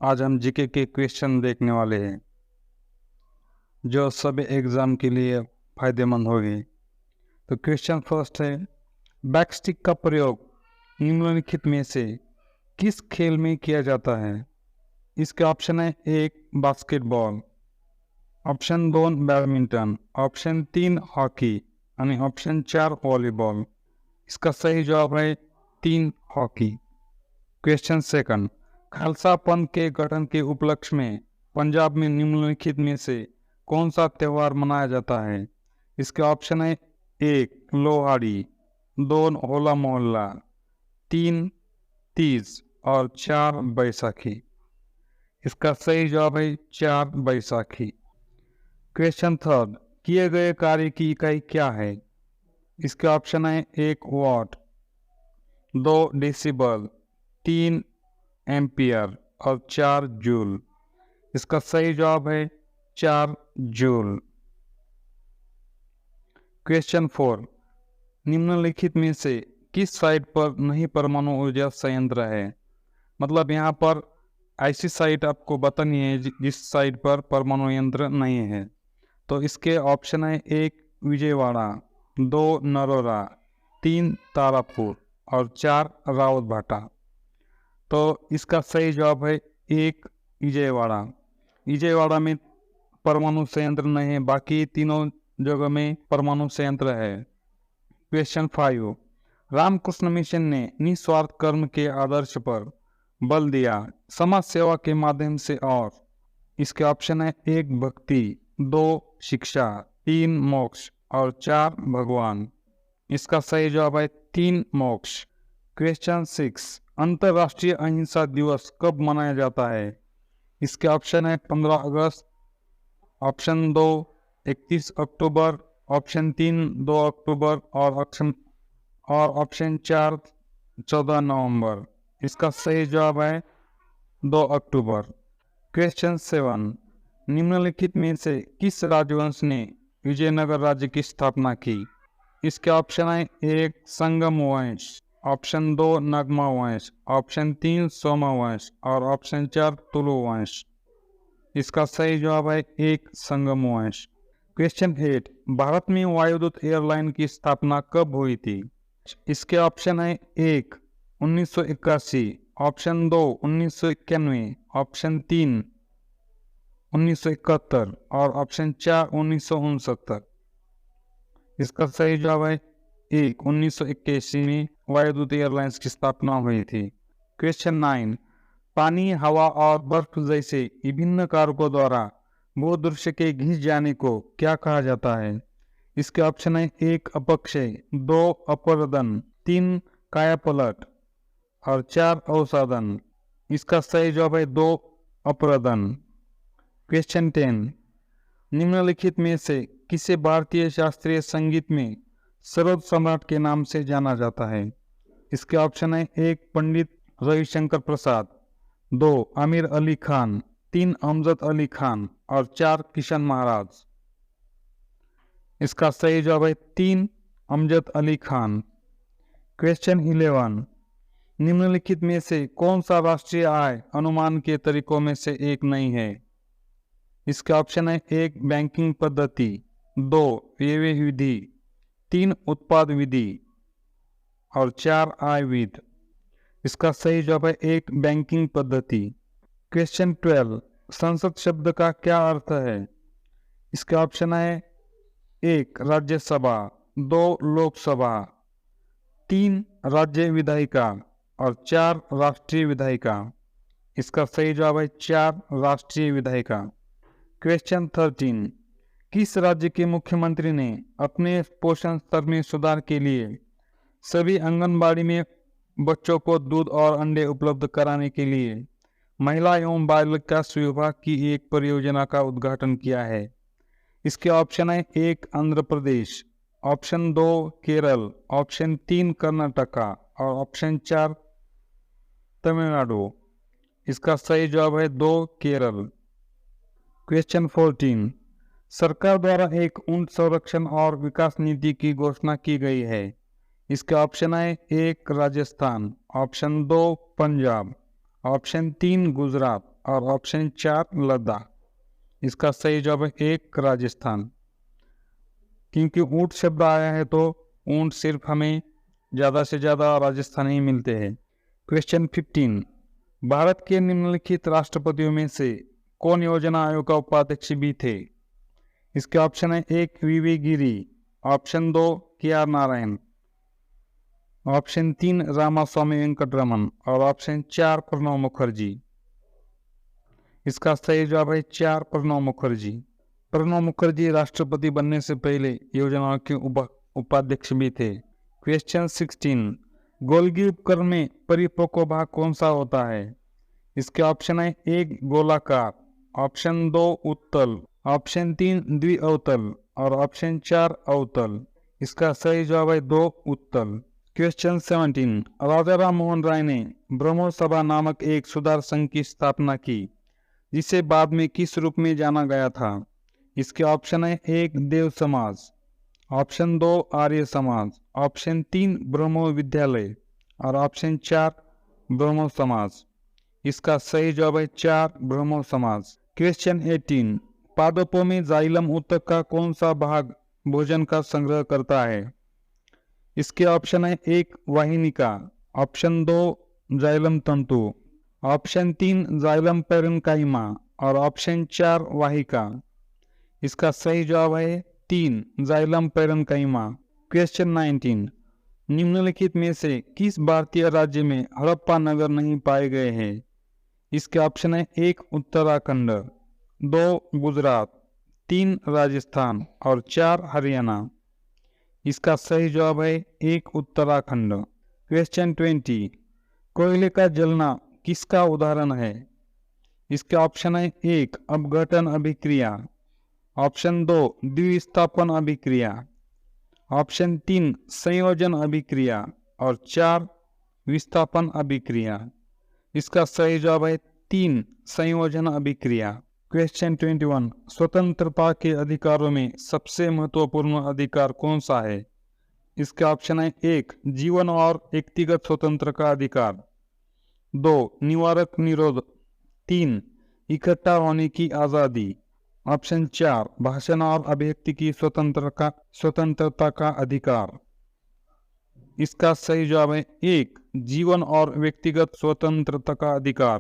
आज हम जीके के क्वेश्चन देखने वाले हैं जो सभी एग्जाम के लिए फायदेमंद होगी। तो क्वेश्चन फर्स्ट है, बैकस्टिक का प्रयोग निम्नलिखित में से किस खेल में किया जाता है? इसके ऑप्शन है 1 basketball, option 2 badminton, option 3 hockey आणि ऑप्शन 4 वॉलीबॉल। इसका सही जवाब है 3 हॉकी। क्वेश्चन सेकंड, खालसा पंथ के गठन के उपलक्ष्य में पंजाब में निम्नलिखित में से कौन सा त्यौहार मनाया जाता है? इसके ऑप्शन है 1 लोहड़ी, 2 होला मोहल्ला, 3 तीज और 4 बैसाखी। इसका सही जवाब है 4 बैसाखी। क्वेश्चन थर्ड, किए गए कार्य की इकाई क्या है? इसके ऑप्शन है 1 वॉट, 2 डेसिबल, 3 एम्पियर और 4 जूल। इसका सही जवाब है 4 जूल। क्वेश्चन 4, निम्नलिखित में से किस साइट पर नहीं परमाणु ऊर्जा संयंत्र है? मतलब यहाँ पर ऐसी साइट आपको बतानी है जिस साइट पर परमाणु यंत्र नहीं है। तो इसके ऑप्शन है 1 विजयवाड़ा, 2 नरोरा, 3 तारापुर और 4 रावतभाटा। तो इसका सही जवाब है 1 विजयवाड़ा। विजयवाड़ा में परमाणु संयंत्र नहीं है, बाकी तीनों जगह में परमाणु संयंत्र है। क्वेश्चन 5, रामकृष्ण मिशन ने निस्वार्थ कर्म के आदर्श पर बल दिया समाज सेवा के माध्यम से और इसके ऑप्शन है 1 भक्ति, 2 शिक्षा, 3 मोक्ष और 4 भगवान। इसका सही जवाब है 3 मोक्ष। क्वेश्चन 6, अंतर्राष्ट्रीय अहिंसा दिवस कब मनाया जाता है? इसके ऑप्शन है 15 अगस्त, ऑप्शन 2 31 अक्टूबर, ऑप्शन 3 2 अक्टूबर और ऑप्शन 4 14 नवंबर। इसका सही जवाब है 2 अक्टूबर। क्वेश्चन 7, निम्नलिखित में से किस राजवंश ने विजयनगर राज्य की स्थापना की? इसके ऑप्शन है 1 संगम वंश, ऑप्शन 2 नगमा वंश, ऑप्शन 3 सोमा वंश और ऑप्शन 4 तुलु वंश। इसका सही जवाब है 1 संगम वंश। क्वेश्चन 8, भारत में वायुदूत एयरलाइन की स्थापना कब हुई थी? इसके ऑप्शन है 1 1981, ऑप्शन 2 1991, ऑप्शन 3 1971 और ऑप्शन 4 1969। इसका सही जवाब है 1 1981 में वायुदूत एयरलाइंस की स्थापना हुई थी। क्वेश्चन 9, पानी, हवा और बर्फ जैसे विभिन्न कारकों द्वारा भूदृश्य के घिस जाने को क्या कहा जाता है? इसके ऑप्शन है 1 अपक्षय, 2 अपरदन, 3 कायापलट और 4 अवसादन। इसका सही जवाब है 2 अपरदन। क्वेश्चन 10, निम्नलिखित में से किसे भारतीय शास्त्रीय संगीत में सरोद सम्राट के नाम से जाना जाता है? इसके ऑप्शन है 1 पंडित रविशंकर प्रसाद, 2 आमिर अली खान, 3 अमजद अली खान और 4 किशन महाराज। इसका सही जवाब है 3 अमजद अली खान। क्वेश्चन 11, निम्नलिखित में से कौन सा राष्ट्रीय आय अनुमान के तरीकों में से एक नहीं है? इसका ऑप्शन है 1 बैंकिंग पद्धति, 2 व्यय विधि, 3 उत्पाद विधि और 4 आय विधि। इसका सही जवाब है 1 बैंकिंग पद्धति। क्वेश्चन 12, संसद शब्द का क्या अर्थ है? इसका ऑप्शन है 1 राज्यसभा, 2 लोकसभा, 3 राज्य विधायिका और 4 राष्ट्रीय विधायिका। इसका सही जवाब है 4 राष्ट्रीय विधायिका। क्वेश्चन 13, किस राज्य के मुख्यमंत्री ने अपने पोषण स्तर में सुधार के लिए सभी आंगनबाड़ी में बच्चों को दूध और अंडे उपलब्ध कराने के लिए महिला एवं बाल विकास विभाग की एक परियोजना का उद्घाटन किया है? इसके ऑप्शन है 1 आंध्र प्रदेश, ऑप्शन 2 केरल, ऑप्शन 3 कर्नाटका और ऑप्शन 4 तमिलनाडु। इसका सही जवाब है 2 केरल। क्वेश्चन 14, सरकार द्वारा एक ऊंट संरक्षण और विकास नीति की घोषणा की गई है। इसका ऑप्शन है 1 राजस्थान, ऑप्शन 2 पंजाब, ऑप्शन 3 गुजरात और ऑप्शन 4 लद्दाख। इसका सही जवाब है 1 राजस्थान। क्योंकि ऊंट शब्द आया है तो ऊंट सिर्फ हमें ज़्यादा से ज़्यादा राजस्थान ही मिलते हैं। क्वेश्चन 15, भारत के निम्नलिखित राष्ट्रपतियों में से कौन योजना आयोग का उपाध्यक्ष भी थे? इसके ऑप्शन है 1 VV Giri, option 2 KR Narayan, option 3 Ramaswamy Venkataraman और ऑप्शन 4 प्रणब मुखर्जी। इसका सही जवाब है 4 प्रणब मुखर्जी। प्रणब मुखर्जी राष्ट्रपति बनने से पहले योजना के उपाध्यक्ष भी थे। क्वेश्चन 16, गोल्गी उपकरण में परिपक्व भाग कौन सा होता है? इसके ऑप्शन है 1 गोलाकार, ऑप्शन 2 उत्तल, ऑप्शन 3 द्विअवतल और ऑप्शन 4 अवतल। इसका सही जवाब है 2 उत्तल। क्वेश्चन 17, राजा राम मोहन राय ने ब्रह्मो सभा नामक एक सुधार संघ की स्थापना की, जिसे बाद में किस रूप में जाना गया था? इसके ऑप्शन है 1 देव समाज, ऑप्शन 2 आर्य समाज, ऑप्शन 3 ब्रह्मो विद्यालय और ऑप्शन 4 ब्रह्मो समाज। इसका सही जवाब है 4 ब्रह्मो समाज। क्वेश्चन 18, पादपों में जाइलम ऊतक का कौन सा भाग भोजन का संग्रह करता है? इसके ऑप्शन है 1 वाहिनिका, ऑप्शन 2 जाइलम तंतु, ऑप्शन 3 जाइलम पैरेन्काइमा और ऑप्शन 4 वाहिका। इसका सही जवाब है 3 जाइलम पैरेन्काइमा। क्वेश्चन 19, निम्नलिखित में से किस भारतीय राज्य में हड़प्पा नगर नहीं पाए गए हैं? इसके ऑप्शन है 1 उत्तराखंड, 2 गुजरात, 3 राजस्थान और 4 हरियाणा। इसका सही जवाब है 1 उत्तराखंड। क्वेश्चन 20, कोयले का जलना किसका उदाहरण है? इसके ऑप्शन है 1 अपघटन अभिक्रिया, ऑप्शन 2 द्विस्थापन अभिक्रिया, ऑप्शन 3 संयोजन अभिक्रिया और 4 विस्थापन अभिक्रिया। इसका सही जवाब है 3 संयोजन अभिक्रिया। क्वेश्चन 21, स्वतंत्रता के अधिकारों में सबसे महत्वपूर्ण अधिकार कौन सा है? इसके ऑप्शन है 1 जीवन और व्यक्तिगत स्वतंत्र का अधिकार, 2 निवारक निरोध, 3 इकट्ठा होने की आज़ादी, ऑप्शन 4 भाषण और अभिव्यक्ति की स्वतंत्रता का अधिकार। इसका सही जवाब है 1 जीवन और व्यक्तिगत स्वतंत्रता का अधिकार।